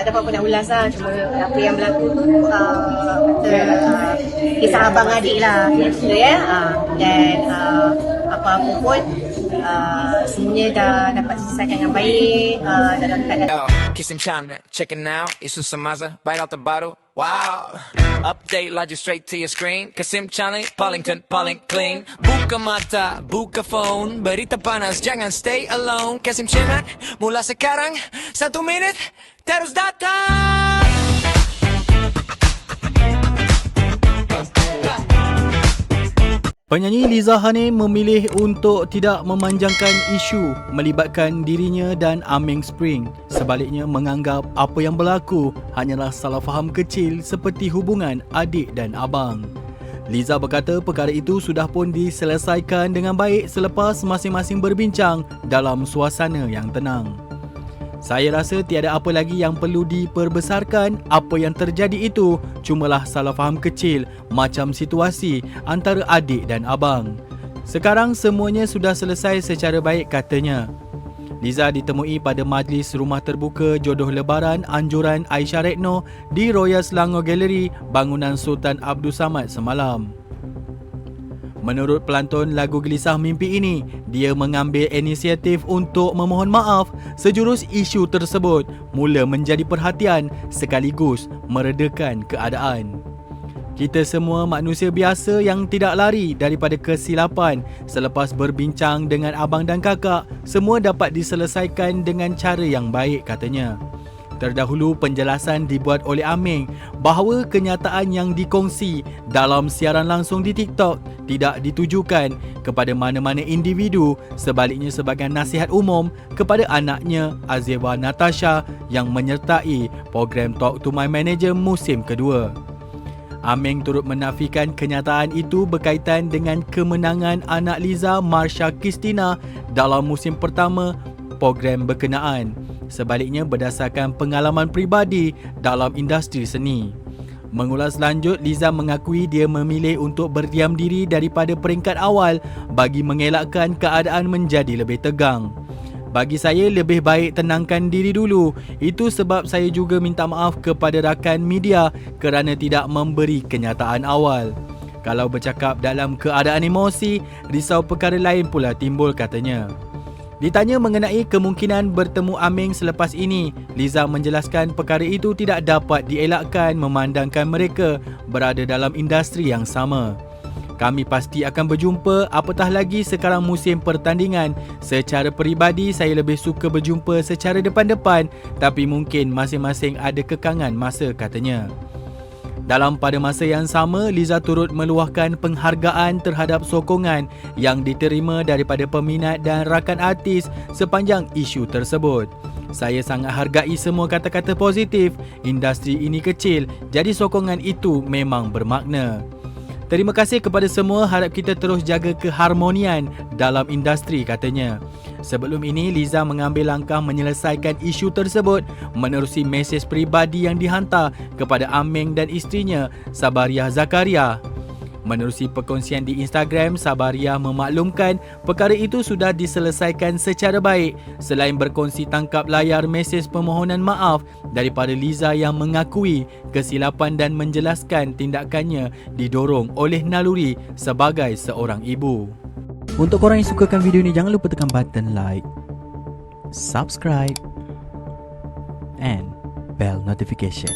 ada apa-apa nak ulas lah. Cuma apa yang berlaku tu kisah abang adik lah. Ya. Dan apa-apa pun semuanya dah dapat diselesaikan dengan baik dalam keadaan. Kiss him China, check it now. Isu Samaza, bite out the bottle. Wow. Update logic straight to your screen. Kasim Chani, Paddington, paling clean. Buka mata, buka phone. Berita panas, jangan stay alone. Kasim China, mula sekarang. 1 minit, terus datang. Penyanyi Liza Hane memilih untuk tidak memanjangkan isu melibatkan dirinya dan Aming Spring. Sebaliknya menganggap apa yang berlaku hanyalah salah faham kecil seperti hubungan adik dan abang. Liza berkata perkara itu sudah pun diselesaikan dengan baik selepas masing-masing berbincang dalam suasana yang tenang. Saya rasa tiada apa lagi yang perlu diperbesarkan. Apa yang terjadi itu cumalah salah faham kecil macam situasi antara adik dan abang. Sekarang semuanya sudah selesai secara baik, katanya. Liza ditemui pada majlis rumah terbuka jodoh lebaran anjuran Aisyah Retno di Royal Selangor Gallery, bangunan Sultan Abdul Samad semalam. Menurut pelantun lagu Gelisah Mimpi ini, dia mengambil inisiatif untuk memohon maaf sejurus isu tersebut mula menjadi perhatian sekaligus meredakan keadaan. Kita semua manusia biasa yang tidak lari daripada kesilapan. Selepas berbincang dengan abang dan kakak, semua dapat diselesaikan dengan cara yang baik, katanya. Terdahulu penjelasan dibuat oleh Aming bahawa kenyataan yang dikongsi dalam siaran langsung di TikTok tidak ditujukan kepada mana-mana individu, sebaliknya sebagai nasihat umum kepada anaknya Azewa Natasha yang menyertai program Talk to My Manager musim kedua. Aming turut menafikan kenyataan itu berkaitan dengan kemenangan anak Liza, Marsha Christina, dalam musim pertama program berkenaan. Sebaliknya berdasarkan pengalaman peribadi dalam industri seni. Mengulas lanjut, Liza mengakui dia memilih untuk berdiam diri daripada peringkat awal bagi mengelakkan keadaan menjadi lebih tegang. Bagi saya lebih baik tenangkan diri dulu. Itu sebab saya juga minta maaf kepada rakan media kerana tidak memberi kenyataan awal. Kalau bercakap dalam keadaan emosi, risau perkara lain pula timbul, katanya. Ditanya mengenai kemungkinan bertemu Aming selepas ini, Liza menjelaskan perkara itu tidak dapat dielakkan memandangkan mereka berada dalam industri yang sama. Kami pasti akan berjumpa, apatah lagi sekarang musim pertandingan. Secara peribadi saya lebih suka berjumpa secara depan-depan, tapi mungkin masing-masing ada kekangan masa, katanya. Dalam pada masa yang sama, Liza turut meluahkan penghargaan terhadap sokongan yang diterima daripada peminat dan rakan artis sepanjang isu tersebut. Saya sangat hargai semua kata-kata positif. Industri ini kecil, jadi sokongan itu memang bermakna. Terima kasih kepada semua, harap kita terus jaga keharmonian dalam industri, katanya. Sebelum ini, Liza mengambil langkah menyelesaikan isu tersebut menerusi mesej peribadi yang dihantar kepada Aming dan isterinya, Sabaria Zakaria. Menerusi perkongsian di Instagram, Sabaria memaklumkan perkara itu sudah diselesaikan secara baik selain berkongsi tangkap layar mesej permohonan maaf daripada Liza yang mengakui kesilapan dan menjelaskan tindakannya didorong oleh naluri sebagai seorang ibu. Untuk korang yang sukakan video ni, jangan lupa tekan button like, subscribe and bell notification.